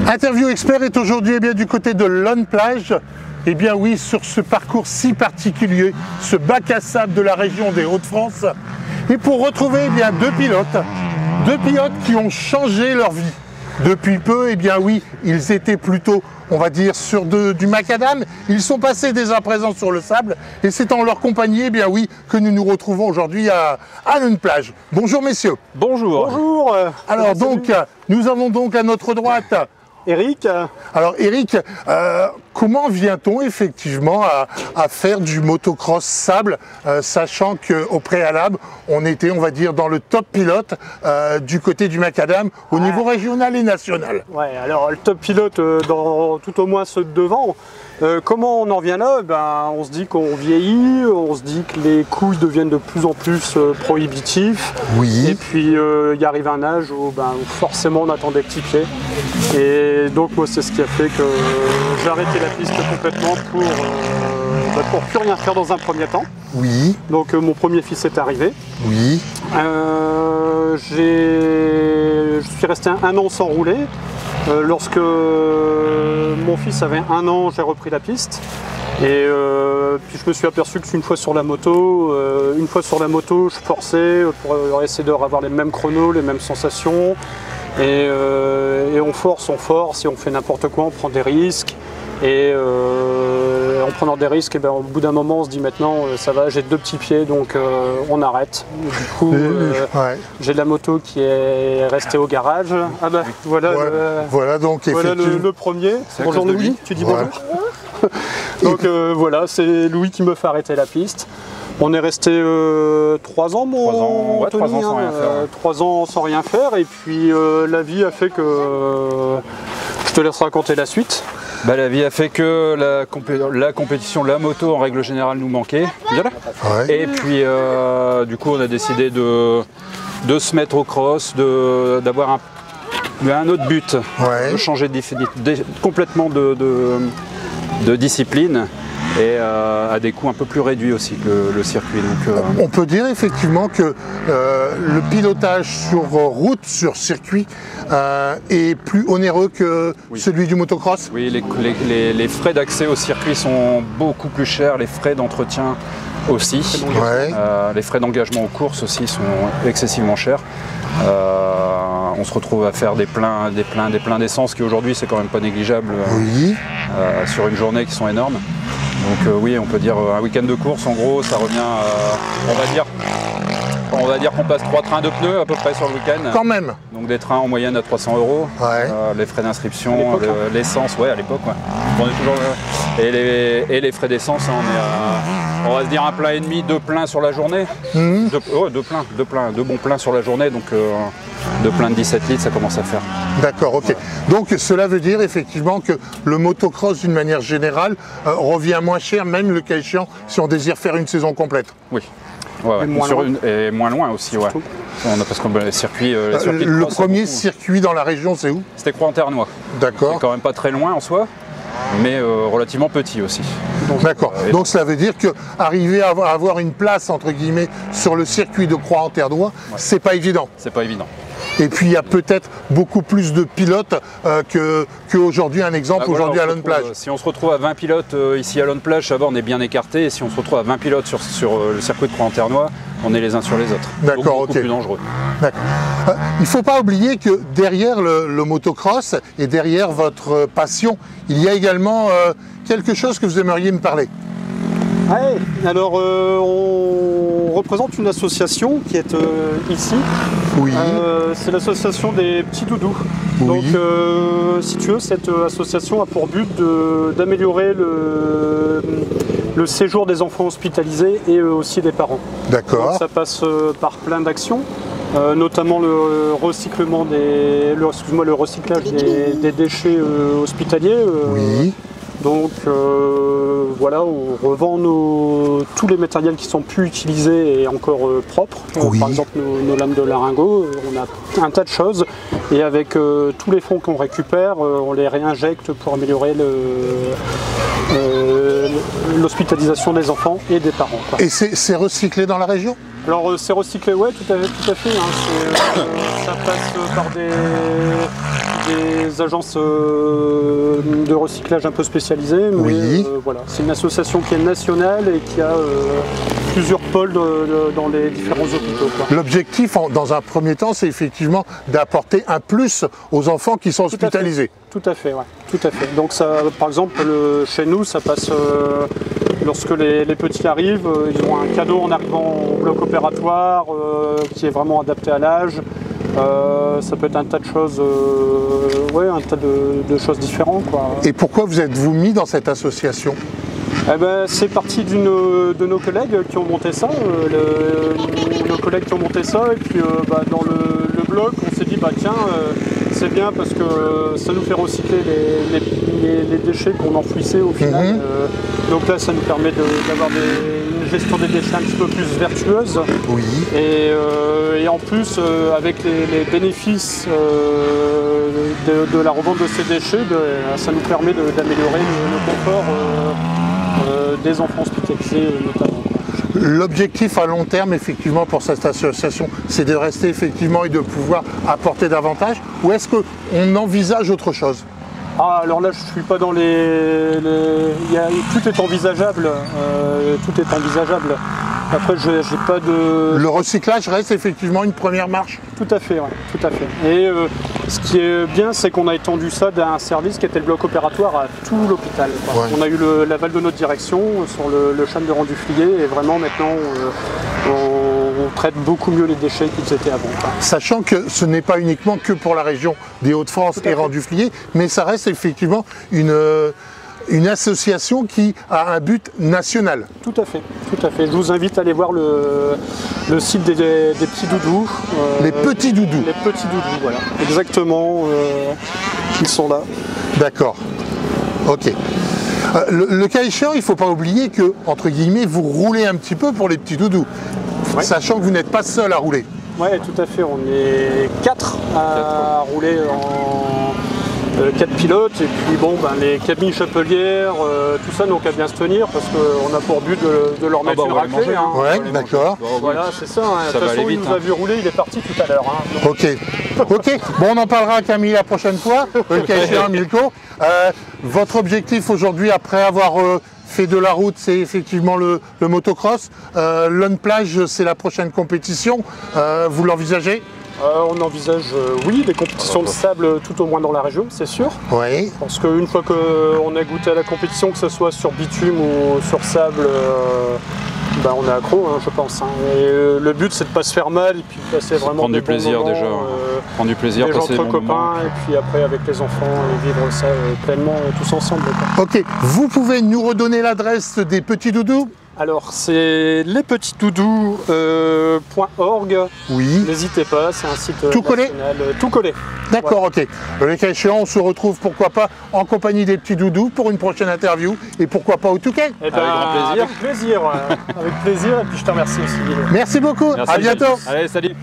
Interview Expert est aujourd'hui du côté de Lonne Plage. Eh bien oui, sur ce parcours si particulier, ce bac à sable de la région des Hauts-de-France. Et pour retrouver deux pilotes qui ont changé leur vie. Depuis peu, oui, ils étaient plutôt, on va dire, sur du macadam. Ils sont passés dès à présent sur le sable. Et c'est en leur compagnie, oui, que nous nous retrouvons aujourd'hui à Lonne Plage. Bonjour messieurs. Bonjour. Bonjour. Alors donc, nous avons donc à notre droite Eric. Alors Eric, comment vient-on effectivement à faire du motocross sable, sachant qu'au préalable, on était, on va dire, dans le top pilote du côté du macadam au niveau régional et national. Ouais, alors le top pilote, tout au moins ceux de devant. Comment on en vient là? On se dit qu'on vieillit, on se dit que les couilles deviennent de plus en plus prohibitifs. Oui. Et puis il arrive un âge où, forcément on attend des petits pieds. Et donc moi c'est ce qui a fait que j'ai arrêté la piste complètement pour plus rien faire dans un premier temps. Oui. Donc mon premier fils est arrivé. Oui. Je suis resté un an sans rouler. Lorsque mon fils avait 1 an, j'ai repris la piste. Et puis je me suis aperçu que une fois sur la moto, je forçais pour essayer de avoir les mêmes chronos, les mêmes sensations. Et on force, et on fait n'importe quoi, on prend des risques. Et en prenant des risques, au bout d'un moment, on se dit maintenant, ça va, j'ai 2 petits pieds, donc on arrête. Du coup, j'ai la moto qui est restée au garage. Ah bah, voilà, voilà donc voilà le premier. Bonjour Louis, tu dis bonjour. Donc voilà, c'est Louis qui me fait arrêter la piste. On est resté 3 ans, mon Tony, 3 ans sans rien faire. 3 ans sans rien faire, et puis la vie a fait que... je te laisse raconter la suite. La vie a fait que la compétition, la moto en règle générale nous manquait. Ouais. Et puis du coup on a décidé de se mettre au cross, d'avoir un autre but, de changer complètement de discipline. Et à des coûts un peu plus réduits aussi que le circuit. Donc, on peut dire effectivement que le pilotage sur route, sur circuit, est plus onéreux que celui du motocross. Oui, les frais d'accès au circuit sont beaucoup plus chers, les frais d'entretien aussi. Les frais d'engagement aux courses aussi sont excessivement chers. On se retrouve à faire des pleins d'essence qui aujourd'hui c'est quand même pas négligeable sur une journée qui sont énormes. Donc oui, on peut dire un week-end de course, en gros, ça revient, on va dire qu'on passe 3 trains de pneus à peu près sur le week-end. Quand même. Donc des trains en moyenne à 300 €, les frais d'inscription, l'essence, à l'époque, on est toujours et les frais d'essence, on va se dire un plein et demi, 2 pleins sur la journée. Deux bons pleins sur la journée, donc 2 pleins de 17 litres, ça commence à faire. D'accord, ok. Donc cela veut dire effectivement que le motocross d'une manière générale revient moins cher, même le cas échéant, si on désire faire une saison complète. Oui. Et moins loin aussi, parce que les circuits le premier circuit dans la région, c'est où? C'était Croix-en-Ternois. D'accord. C'est quand même pas très loin en soi, mais relativement petit aussi. D'accord. Donc cela veut dire qu'arriver à avoir une place entre guillemets sur le circuit de Croix-en-Ternois, c'est pas évident. C'est pas évident. Et puis il y a peut-être beaucoup plus de pilotes qu'aujourd'hui, un exemple aujourd'hui à Lonne Plage. Si on se retrouve à 20 pilotes ici à Lonne Plage, ça va, on est bien écarté. Et si on se retrouve à 20 pilotes sur le circuit de Croix-en-Ternois, on est les uns sur les autres. D'accord, beaucoup plus dangereux. D'accord. Il ne faut pas oublier que derrière le motocross et derrière votre passion, il y a également quelque chose que vous aimeriez me parler. Ouais, alors on représente une association qui est ici. Oui. C'est l'association des petits doudous. Oui. Donc si tu veux, cette association a pour but d'améliorer le séjour des enfants hospitalisés et aussi des parents. D'accord. Donc ça passe par plein d'actions. Notamment le recyclage des déchets hospitaliers. Oui. Donc voilà, on revend tous les matériels qui sont plus utilisés et encore propres. Par exemple nos lames de laringot, on a un tas de choses. Et avec tous les fonds qu'on récupère, on les réinjecte pour améliorer l'hospitalisation des enfants et des parents. Et c'est recyclé dans la région? Alors c'est recyclé, ouais, tout à fait. Hein. Ça passe par des agences de recyclage un peu spécialisées, mais Oui. voilà, c'est une association qui est nationale et qui a plusieurs pôles dans les différents hôpitaux, quoi. L'objectif, dans un premier temps, c'est effectivement d'apporter un plus aux enfants qui sont hospitalisés. Tout à fait, ouais, tout à fait. Donc ça, par exemple, chez nous, ça passe lorsque les petits arrivent, ils ont un cadeau en arrivant au bloc opératoire qui est vraiment adapté à l'âge. Ça peut être un tas de choses, ouais, un tas de choses différentes, quoi. Et pourquoi vous êtes-vous mis dans cette association ? Eh ben, c'est parti de nos collègues qui ont monté ça, nos collègues qui ont monté ça, et puis dans le blog, on s'est dit tiens, c'est bien parce que ça nous fait recycler les déchets qu'on enfouissait au final. Donc là, ça nous permet d'avoir une gestion des déchets un petit peu plus vertueuse. Oui. Et en plus, avec les bénéfices de la revente de ces déchets, ça nous permet d'améliorer le confort des enfants hospitalisés notamment. L'objectif à long terme, effectivement, pour cette association, c'est de rester effectivement et de pouvoir apporter davantage, ou est-ce qu'on envisage autre chose ? Ah, alors là, je ne suis pas dans tout est envisageable. Tout est envisageable. Après, j'ai pas de... Le recyclage reste effectivement une première marche. Tout à fait, ouais, tout à fait. Et ce qui est bien, c'est qu'on a étendu ça d'un service qui était le bloc opératoire à tout l'hôpital. Ouais. On a eu l'aval de notre direction sur le cham de Rendu-Flier, et vraiment maintenant, on traite beaucoup mieux les déchets qu'ils étaient avant, quoi. Sachant que ce n'est pas uniquement que pour la région des Hauts-de-France et Rendu-Flier, mais ça reste effectivement une association qui a un but national. Tout à fait, tout à fait. Je vous invite à aller voir le site des petits doudous. Les petits doudous. Les petits doudous, voilà. Exactement, ils sont là. D'accord. Ok. Le cas échéant, il ne faut pas oublier que, entre guillemets, vous roulez un petit peu pour les petits doudous. Ouais. Sachant que vous n'êtes pas seul à rouler. Oui, tout à fait. On est 4 à rouler en 4 pilotes, et puis les cabines chapelières, tout ça, donc à bien se tenir parce qu'on a pour but de leur mettre une raclée. Ouais, d'accord. Voilà, c'est ça. De toute façon, il nous a vu rouler, il est parti tout à l'heure. Ok. Ok. Bon, on en parlera à Camille la prochaine fois. Le cas échéant, Milko. Votre objectif aujourd'hui, après avoir fait de la route, c'est effectivement le motocross. Lone Plage, c'est la prochaine compétition. Vous l'envisagez ? On envisage, oui, des compétitions de sable tout au moins dans la région, c'est sûr. Oui. Parce qu'une fois qu'on a goûté à la compétition, que ce soit sur bitume ou sur sable, on est accro, je pense. Et le but, c'est de ne pas se faire mal et puis de passer vraiment prendre des du plaisir bons moments, déjà. Prendre du plaisir, déjà passer entre des bons moments. copains, et puis après avec les enfants, et vivre ça pleinement tous ensemble, quoi. Ok. Vous pouvez nous redonner l'adresse des petits doudous ? Alors, c'est lespetitsdoudous.org. Oui. N'hésitez pas, c'est un site Tout collé ? national. Tout collé. D'accord, ok. Le cas échéant, on se retrouve pourquoi pas en compagnie des petits doudous pour une prochaine interview et pourquoi pas au Touquet. Eh ben, grand plaisir. Avec plaisir, ouais. Avec plaisir, et puis je te remercie aussi. Merci beaucoup, Merci. à bientôt. Allez, salut.